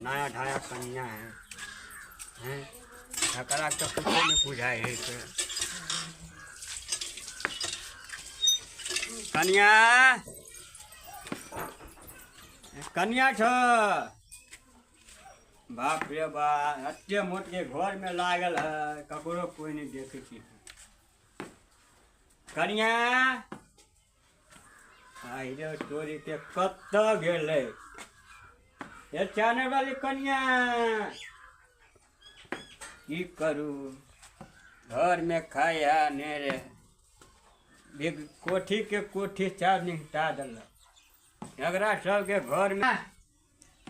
नया ढाया कन्या है हैं एकरा तो कुछ नहीं बुझाए है से कन्या कन्या छ बाप रे बा अत्ते मोट के घर में लागल है ककरो कोई नहीं देखे छी कन्या आई रे तोरी के कत गेले ये चाने वाली कन्या की करू घर में खाया नेरे कोठी के कोठी चार निहटा दल झगड़ा सबके घर में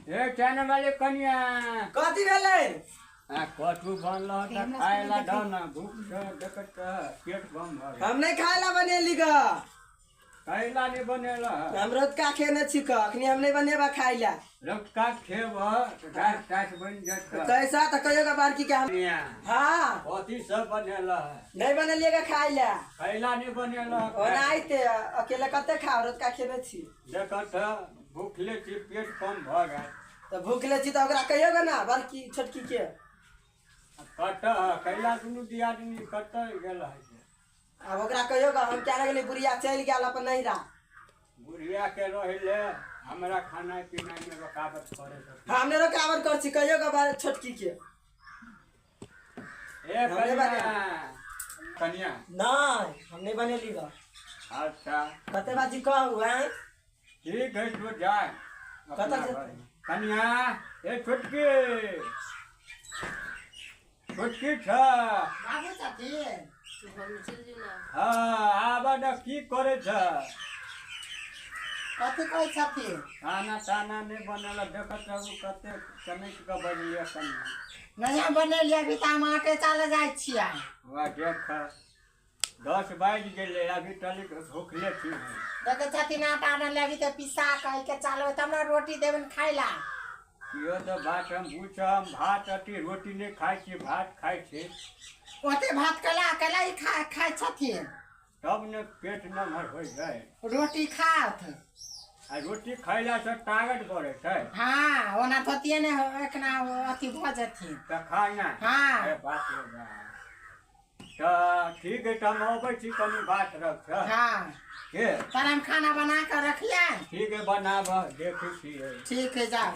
ये चाने वाली कन्या कथी भेलै कथू बनल त खाएला दो ना भूख देखत पेट बम भ हम नहीं खाएला बनेली ग खाएला नहीं बनेला हम रोटका खेने छी क अखनी हम नहीं बनेबा खाइला रोटका खेब गाछ काट बन जत कैसा त कहियो का बार की के हम कन्या हां कथी सब बनेला नहीं बनेलिएगा खाइला खाएला नहीं बनेला ओनाइते अकेले कते खा रोटका खेने छी देखत भूखले छी पेट कम भ गए त भूखले छी त ओकरा कहियो ग ना बड़की छोटकी के कट कैला दुनू दियादनी कट गेला है अब ओकरा कहियो ग हम क्या गेली बुढ़िया चल गेल अपन नहिरा बुढ़िया के रहिले हमरा खाना पीना में रुकावट करे छै हमने रुकावट कर छी कहियो ग बार छोटकी के ए कन्या नहीं हम नहीं बनेली ग अच्छा कते बाजी कहू हैं ठीक है तो जाए कत कन्या ए छोटकी छोटकी छ बाबू चाची हाँ आब न की करे छ कते कहै छथि खाना ताना नहीं बनल देखत रहू कते चमक के बजलिए कन्या नहीं हम बनेलिए अभी त हम आटे चाले जाय छियै वाह देख 10 बाज गेले अभी तलिक भूखले छी देखे छथिन आटा न लगी त पिसा कह के चालबे तब न रोटी देबन खाइला यो तो बात हम पूछम भात अति रोटी नहीं खाई छी भात खाई छी ओते भात कला कला ही खाय छथिन तब ने पेट नमहर हो जाए रोटी खात आ रोटी खैला से ताकत बढ़े छै हां ओना थतिए ने एकना अथी भ जथिन त खाई ना हां ए बात हो जा तो ठीक है हम आबै छी कनी बात रख हां के पर हम खाना बना कर रखिए ठीक है बनाब देखै छी ठीक है जाओ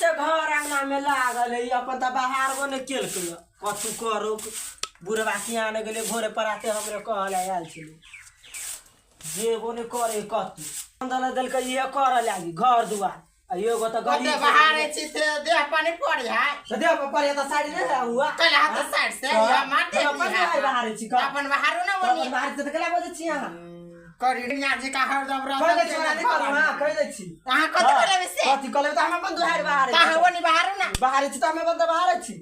घर अंगना में लागल है अपन त बाहर बने केल के कथु करो बुढ़वा की आने गेले भोरे पराते हमरे कहल आयल छले जे बोने करे कथु अंदर दल के ये कर लागी घर दुआर एगो त गली बाहर छी ते देह पानी पड़ी है तो देह पर पड़े त साड़ी नहीं हुआ कल हाथ साइड से या माटे अपन बाहर छी अपन बाहर ना अपन बाहर से कला बजे छी यहां करीडिया जी का हरदम कह दे छी नहीं करू हां कह दे छी हां कथि करबे से कथि करबे त हम अपन दुहार बाहर कहां वनी बाहर ना बाहर छी त हम अपन बाहर छी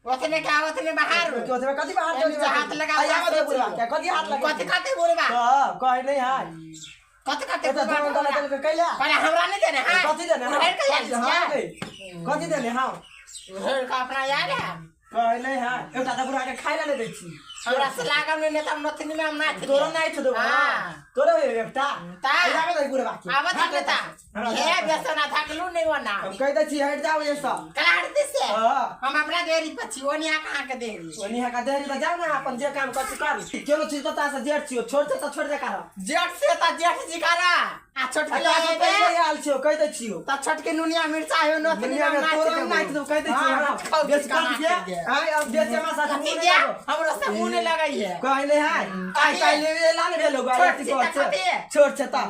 ओतने का ओतने बाहर ओतने कथि बाहर हाथ लगा आया दे बुढ़वा क्या कथि हाथ लगा कथि कथि बोलबा कह नहीं हां कथि कथि तो दोनों दल के कैला पर हमरा नहीं देने हां कथि देने कथि देने हां घर का अपना याद है कह नहीं हां एउटा त बुढ़ा के खाइला नहीं दै छी हमरा से लागम ने त नथनी में हम ना थी तोरो नहीं छ दो हां तोरो एकटा ता जाबे दे बुढ़वा के आवत देता हे बेसना थाकलू नहीं वना हम कह दे छी हट जाओ ये सब कला हटते से हां हम अपना देरी पछी ओनिया कहां के देरी ओनिया का देरी त जाओ ना अपन जे काम कर कर केनो चीज त ता से जेठ छियो छोड़ दे त छोड़ दे कर जेठ से त जेठ जी करा आ छोटकी अच्छा से पहले आल छियो कह दे छियो त छोटकी नुनिया मिर्चा हो नथनी दुनिया में तोरो नहीं तो कह दे छियो बेच कर के हां अब बेच में साथ नहीं दिया हमरो से मुंह नहीं लगाई है कहले हां आई कहले लाने भेलो गाड़ी छोड़ छता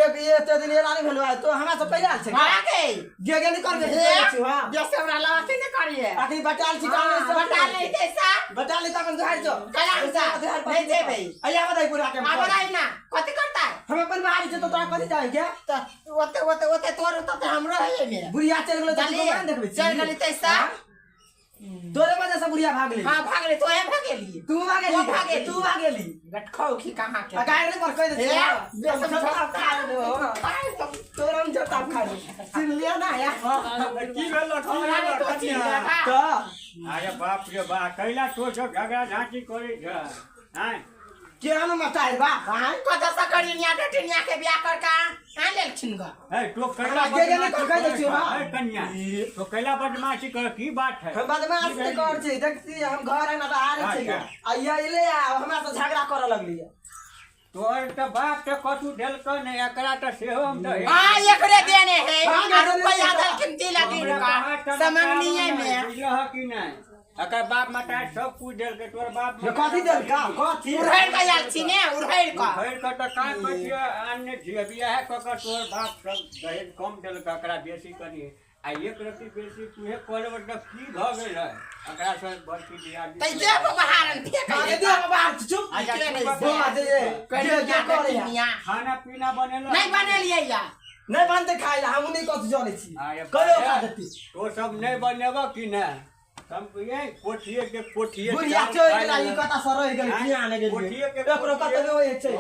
एक ये तो दिन लाने भेलो तो हमरा से पहले आल छ आ गई गे निकल के हां जैसे हमरा लाते नहीं करिए आखिर बटाल छी काम से बता नहीं देसा बटाल त अपन घर जो कला नहीं दे भाई आया बताई पूरा के अब नहीं ना कथि करता है हम अपन बाहर से तो तोरा कथि जाए क्या त ओते ओते ओते तोर त हमरो है में बुढ़िया चल गेलो त दुकान देखबे चल गली तैसा तोरे वजह से बुढ़िया भाग ले हाँ भागले तो है भागेली तू भागेली वो भागेली। तू भागेली गटखौ की कहाँ के गाड़ी पर कह दे बेसम तोरा हम जता खा दे सुन लिया ना यार की भेल कन्या तो अरे बाप रे बा कैला तो सब झगड़ा झांकी करे छ हैं क्या न मताई बा हां कत सकड़िया डटिया के बियाह कर का आ लेल छिन ग है तो कैला आगे के नहीं कह दे छियो हां है कन्या तो कैला बदमाशी कर की बात है हम बदमाश से कर छै देखती हम घर है ना बाहर छै आ ये ले आ हमरा से झगड़ा करे लगली तोर त बाप के कथु ढेल क ने एकरा त सेहो हम त हां एकरे देने है आ रुपया दल किमती लगी का समंगनीय में यह की नहीं अकर बाप माता सब कुछ देल के तोर बाप ये कथि देल का कथि उड़ैल का याल छिने उड़ैल का भइल क त का कहियो अन्य झिया बियाह क क तोर बाप सब दहेज कम देल क एकरा बेसी करी आ एक रति बेसी तुहे कोले बट की भ गेल है एकरा से बड़की बियाह तै देव बहारन फेंक आगे दे बाहर चुप बोला दे क्या करे खाना पीना बनेला नहीं बनेलिए या नहीं बनते खाइला हम नहीं कथि जाने छी आये कहियो खा देती तो सब नहीं बनेबो कि ना हम ये कोठिए के कोठिए बुढ़िया चोय गेला ई कता सर रह गेल की आने गेल कोठिए के एकरो कत में होय छै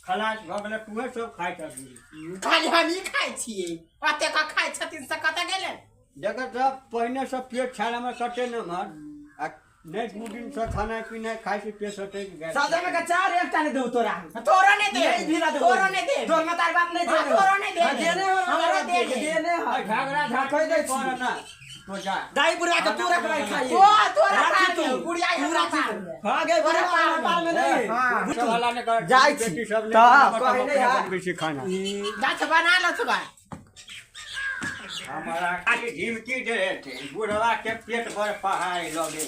खलास भ गेल तुहे सब खाइ छथि खाली हम ही खाइ छिए ओते का खाइ छथिन से कत गेले जगत सब पहिने सब पेट छाला में सटे न मर आ नहीं दू दिन से खाना पीना खाइ से पेट सटे गए सादा में का चार एकटा ने दो तोरा तोरो ने दे नहीं भी ना दो तोरो ने दे तोर मतार बाप नहीं दे तोरो ने दे देने हमरा दे देने है झगड़ा कह दे छी कर ना तो जा दाई बुढ़ा के तू रखवाई खाइए तो तोरा राखी पार तू। बुढ़िया हमरा पार हां गे बुढ़ा पार में नहीं हां सब वाला ने कर जाई छी। बेटी सब ता, ने कहे नहीं यार। बेसी खाना गाछ बना लो सुबह हमारा खाली झिमकी दे थे बुढ़वा के पेट भर पहाड़ लगे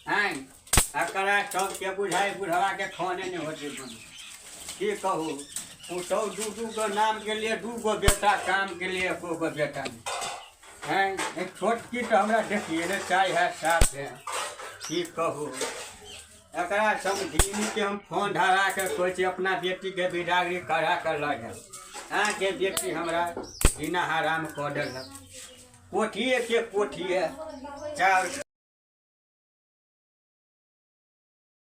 हैं एकरा सब के बुझाई बुढ़वा के खाने नहीं होते बन की कहू वो तो दू गो नाम के लिए 2 गो बेटा काम के लिए एको गो बेटा नहीं हैं एक छोटकी तो हमरा देखिए ने चाय है साथ है की कहू एकरा समझीनी के हम फोन धरा के सोचे अपना बेटी के बिदागरी करा कर लगे हाँ के बेटी हमरा बिना हराम कऽ देलक कोठिए के कोठिए चार